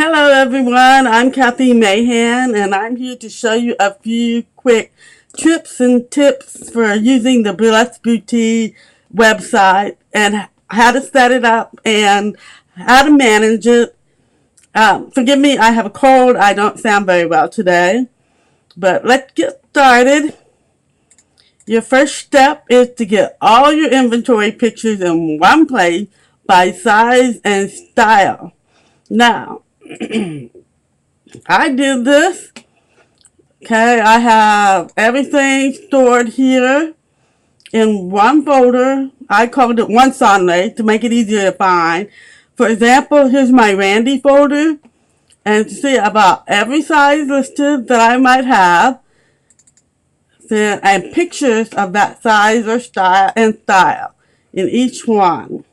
Hello everyone, I'm Kathy Mahan and I'm here to show you a few quick trips and tips for using the Burlesque Boutique website and how to set it up and how to manage it. Forgive me, I have a cold. I don't sound very well today, but let's get started. Your first step is to get all your inventory pictures in one place by size and style. Now, I did this. Okay, I have everything stored here in one folder. I called it one Sunday to make it easier to find. For example, here's my Randy folder. And to see about every size listed that I might have. And pictures of that size or style in each one.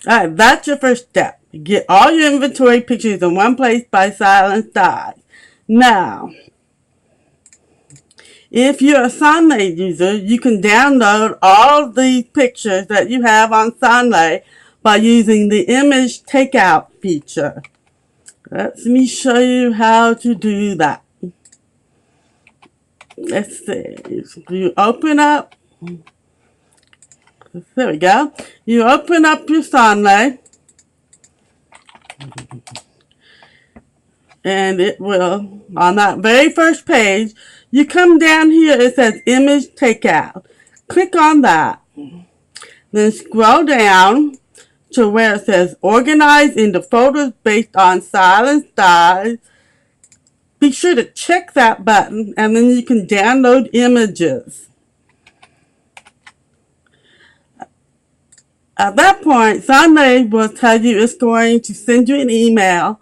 Alright, that's your first step. Get all your inventory pictures in one place by size and size. Now, if you're a Sunday user, you can download all these pictures that you have on Sunday by using the image takeout feature. Let me show you how to do that. Let's see. You open up. There we go. You open up your Sunday. And it will, on that very first page, you come down here, it says Image Takeout. Click on that. Then scroll down to where it says Organize into folders based on style and size. Be sure to check that button, and then you can download images. At that point, Sunday will tell you it's going to send you an email.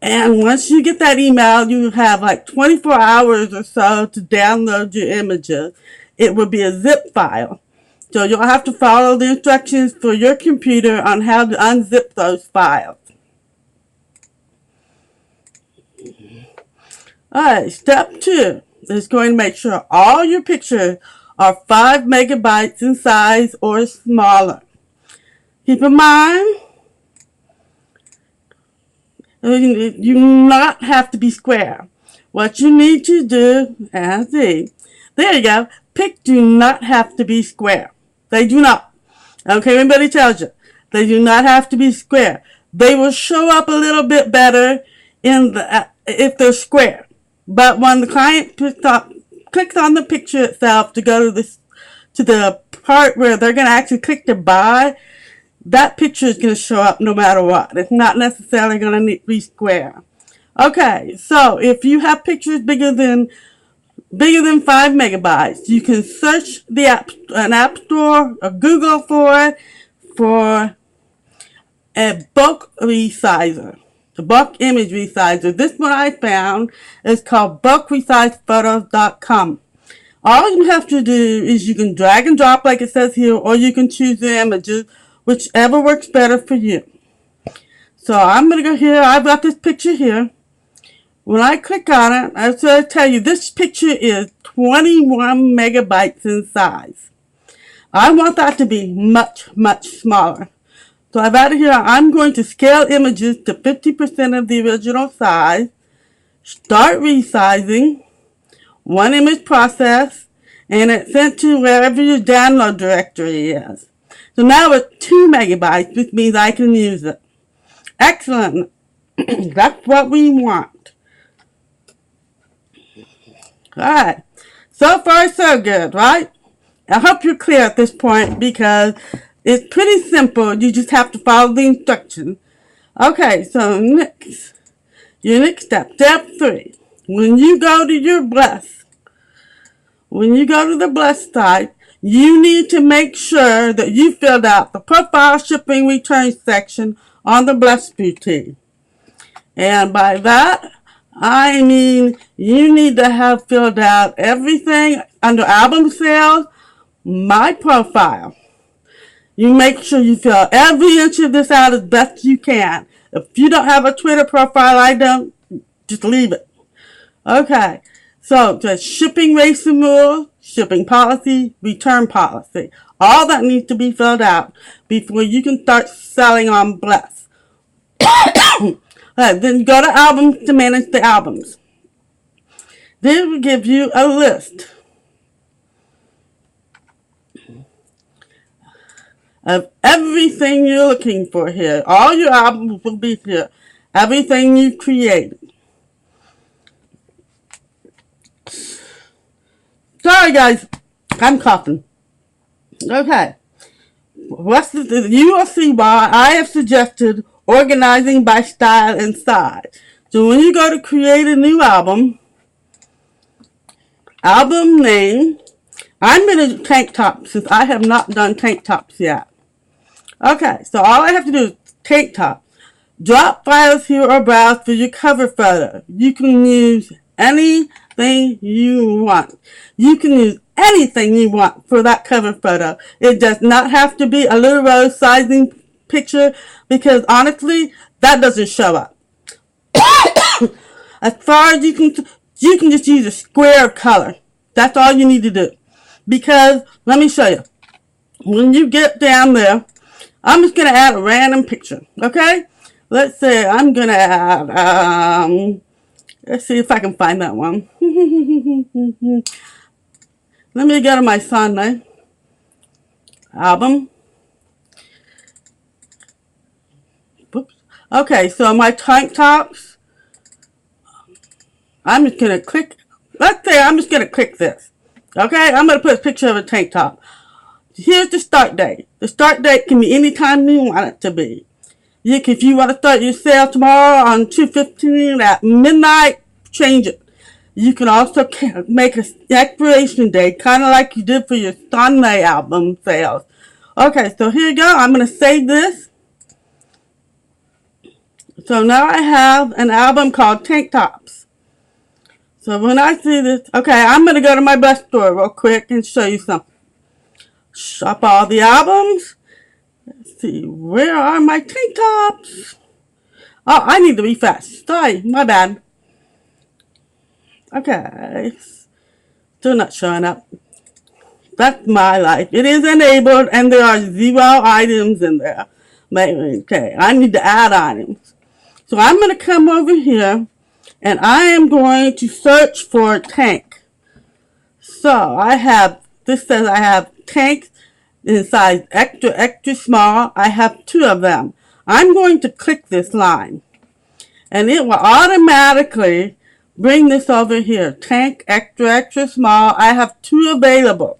And once you get that email, you have like 24 hours or so to download your images. It will be a zip file. So you'll have to follow the instructions for your computer on how to unzip those files. Alright, step 2 is going to make sure all your pictures are 5 megabytes in size or smaller. Keep in mind, you do not have to be square. What you need to do, there you go, pics do not have to be square. They do not. I don't care if anybody tells you. They do not have to be square. They will show up a little bit better if they're square. But when the client clicks on the picture itself to go to the part where they're going to actually click to buy, that picture is going to show up no matter what. It's not necessarily going to be square. Okay, so if you have pictures bigger than 5 megabytes, you can search an app store or Google for a bulk resizer, a bulk image resizer. This one I found is called bulkresizePhotos.com. All you have to do is you can drag and drop like it says here, or you can choose the images, whichever works better for you. So I'm going to go here. I've got this picture here. When I click on it, I will tell you this picture is 21 megabytes in size. I want that to be much, much smaller. So I've added here, I'm going to scale images to 50% of the original size, start resizing, one image process, and it's sent to wherever your download directory is. So now it's 2 megabytes, which means I can use it. Excellent. That's what we want. Alright. So far, so good, right? I hope you're clear at this point because it's pretty simple. You just have to follow the instructions. Okay, so your next step, step 3. When you go to the Bless site, you need to make sure that you filled out the profile, shipping, return section on the Bless Boutique. And by that, I mean you need to have filled out everything under album sales, my profile. You make sure you fill every inch of this out as best you can. If you don't have a Twitter profile, I don't, just leave it. Okay. So just shipping rates and rules, shipping policy, return policy. All that needs to be filled out before you can start selling on Bless. Then go to albums to manage the albums. This will give you a list of everything you're looking for here. All your albums will be here. Everything you created. Sorry guys, I'm coughing. Okay. You will see why I have suggested organizing by style and size. So when you go to create a new album name, I'm going to do tank tops since I have not done tank tops yet. Okay, so all I have to do is tank top. Drop files here or browse for your cover photo. You can use anything you want. You can use anything you want for that cover photo. It does not have to be a LuLaRoe sizing picture because honestly, that doesn't show up. As far as you can just use a square of color. That's all you need to do. Because, let me show you. When you get down there, I'm just going to add a random picture. Okay? Let's say I'm going to add, let's see if I can find that one. Let me go to my Sunday album. Oops. Okay, so my tank tops, I'm just going to click, let's say I'm just going to click this. Okay, I'm going to put a picture of a tank top. Here's the start date. The start date can be any time you want it to be. If you want to start your sale tomorrow on 2/15 at midnight, change it. You can also make an expiration date, kind of like you did for your Sunday album sales. Okay, so here you go. I'm going to save this. So now I have an album called Tank Tops. So when I see this, okay, I'm going to go to my Bless store real quick and show you something. Shop all the albums. Let's see, where are my tank tops? Oh, I need to be fast. Sorry, my bad. Okay, still not showing up. That's my life. It is enabled and there are 0 items in there. Okay, I need to add items. So I'm going to come over here and I am going to search for tank. So this says I have tanks in size extra small. I have 2 of them. I'm going to click this line and it will automatically bring this over here. Tank extra small. I have 2 available.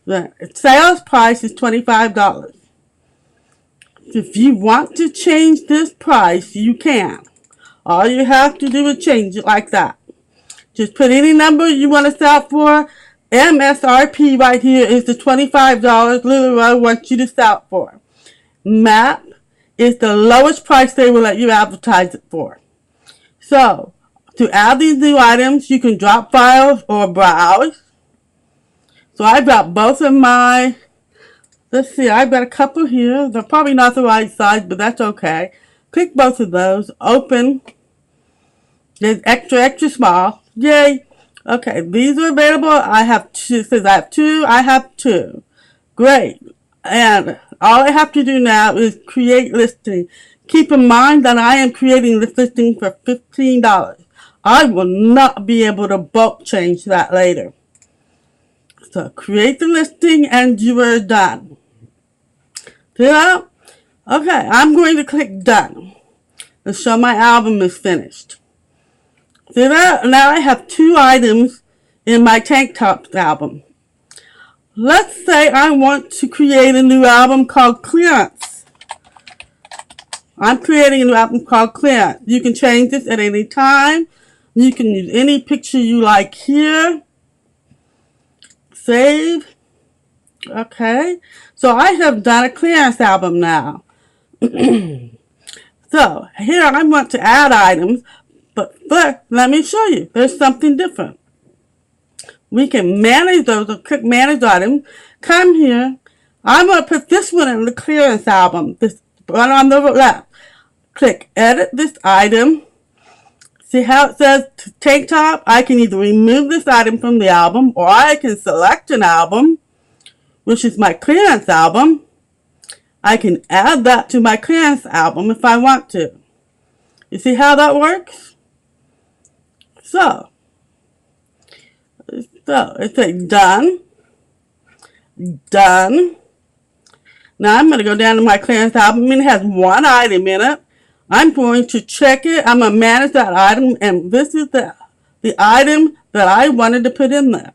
The sales price is $25. If you want to change this price, you can. All you have to do is change it like that. Just put any number you want to sell for. MSRP right here is the $25 LuLaRoe wants you to sell for. MAP is the lowest price they will let you advertise it for. So, to add these new items, you can drop files or browse. So I dropped both of my, let's see, I've got a couple here. They're probably not the right size, but that's okay. Click both of those, open. There's extra small. Yay. Okay, these are available. I have 2. It says I have 2. I have 2. Great. And all I have to do now is create listing. Keep in mind that I am creating this listing for $15. I will not be able to bulk change that later. So create the listing and you are done. See that? Okay, I'm going to click done and show my album is finished. See that? Now I have 2 items in my tank tops album. Let's say I want to create a new album called Clearance. I'm creating a new album called Clearance. You can change this at any time. You can use any picture you like here. Save. Okay. So I have done a clearance album now. So here I want to add items. But first, let me show you. There's something different. We can manage those or click manage items. Come here. I'm going to put this one in the clearance album. This one on the left. Click edit this item. See how it says tank top? I can either remove this item from the album, or I can select an album, which is my clearance album. I can add that to my clearance album if I want to. You see how that works? So it's a done. Done. Now I'm going to go down to my clearance album, and it has one item in it. I'm going to check it. I'm going to manage that item, and this is the item that I wanted to put in there.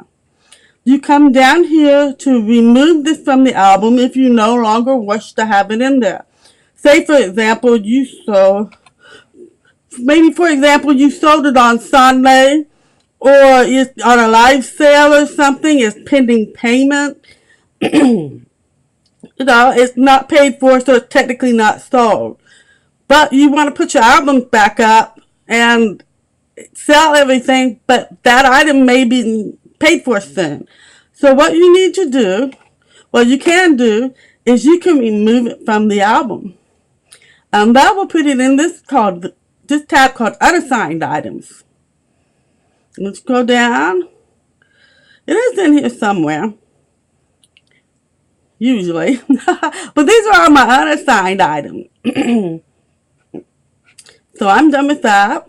You come down here to remove this from the album if you no longer wish to have it in there. Say, for example, you sold it on Sunday, or it's on a live sale or something. It's pending payment. It's not paid for, so it's technically not sold. But you want to put your albums back up and sell everything, but that item may be paid for soon. So what you need to do, what you can do, is you can remove it from the album. And that will put it in this tab called Unassigned Items. Let's go down. It is in here somewhere. Usually. But these are all my unassigned items. So I'm done with that.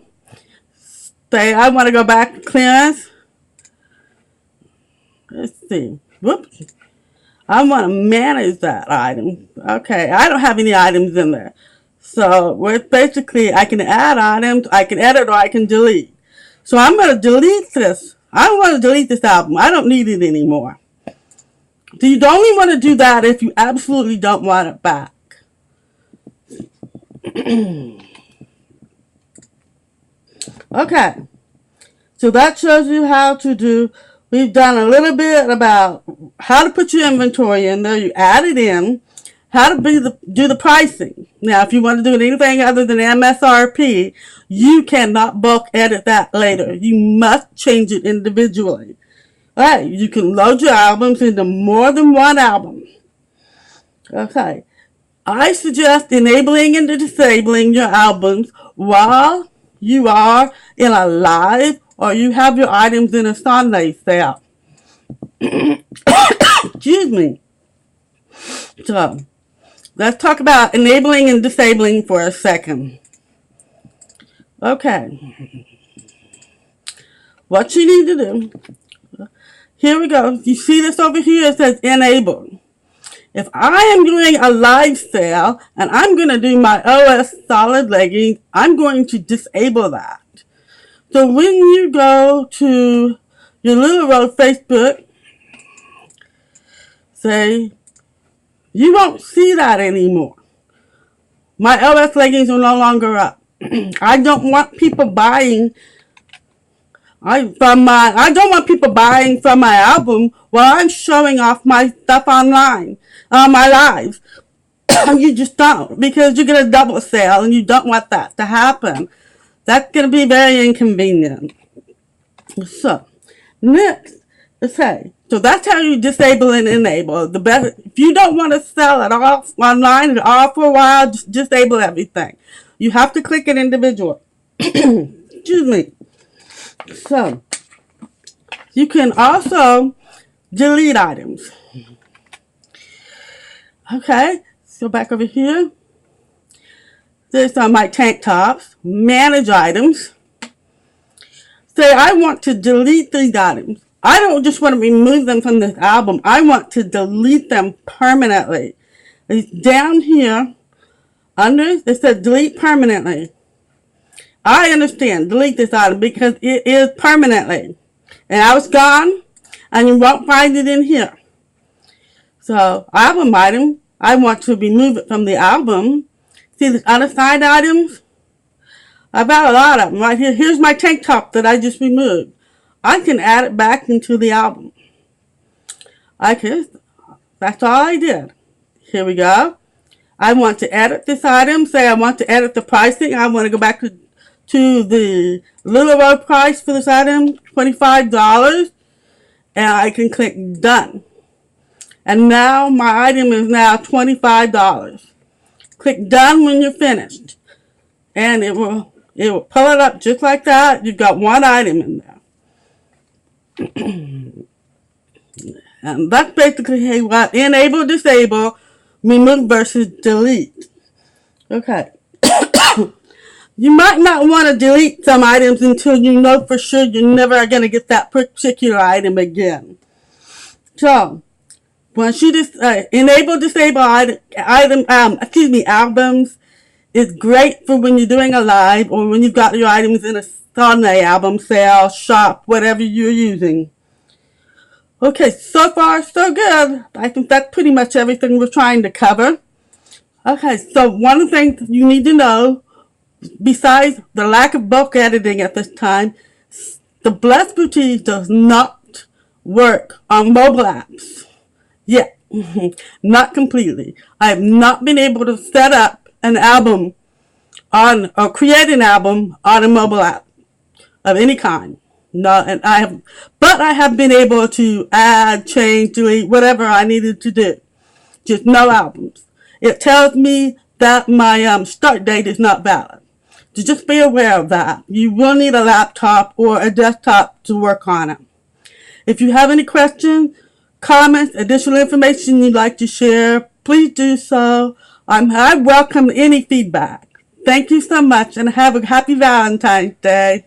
Say I want to go back to clearance. Let's see. Whoops. I want to manage that item. Okay, I don't have any items in there. So we're basically, I can add items, I can edit, or I can delete. So I'm going to delete this. I want to delete this album. I don't need it anymore. So you only want to do that if you absolutely don't want it back. Okay. So that shows you how to do. We've done a little bit about how to put your inventory in there. You add it in. How to do the pricing. Now, if you want to do anything other than MSRP, you cannot bulk edit that later. You must change it individually. Alright, you can load your albums into more than one album. Okay. I suggest enabling and disabling your albums while you are in a live or you have your items in a Sunday sale. Excuse me. So, let's talk about enabling and disabling for a second. Okay. What you need to do. Here we go. You see this over here? It says enable. If I am doing a live sale and I'm going to do my OS solid leggings, I'm going to disable that. So when you go to your LuLaRoe Facebook, say, you won't see that anymore. My OS leggings are no longer up. I don't want people buying from my album while I'm showing off my stuff online, my lives. You just don't, because you're going to double sale and you don't want that to happen. That's going to be very inconvenient. So, next, okay. So that's how you disable and enable. If you don't want to sell it all online at all for a while, just disable everything. You have to click it individually. Excuse me. So, you can also delete items. Okay, so back over here. This are my tank tops. Manage items. Say I want to delete these items. I don't just want to remove them from this album. I want to delete them permanently. It's down here. Under it says delete permanently. I understand. Delete this item because it is permanently. And now it's gone. And you won't find it in here. So, album item. I want to remove it from the album. See these unassigned items? I've got a lot of them right here. Here's my tank top that I just removed. I can add it back into the album. That's all I did. Here we go. I want to edit this item. Say I want to edit the pricing. I want to go back to the LuLaRoe price for this item, $25. And I can click done. And now my item is now $25. Click done when you're finished. And it will It will pull it up just like that. You've got one item in there. And that's basically what enable, disable, remove versus delete. Okay. You might not want to delete some items until you know for sure you're never going to get that particular item again. So, once you enable, disable albums, it's great for when you're doing a live or when you've got your items in a Sunday album sale, shop, whatever you're using. Okay, so far so good. I think that's pretty much everything we're trying to cover. Okay, so one of the things you need to know, besides the lack of bulk editing at this time, the Blessed Boutique does not work on mobile apps. Yeah, not completely. I have not been able to set up an album or create an album on a mobile app of any kind. No, and I have been able to add, change, delete, whatever I needed to do. Just no albums. It tells me that my start date is not valid. So just be aware of that. You will need a laptop or a desktop to work on it. If you have any questions, comments, additional information you'd like to share, please do so. I welcome any feedback. Thank you so much and have a happy Valentine's Day.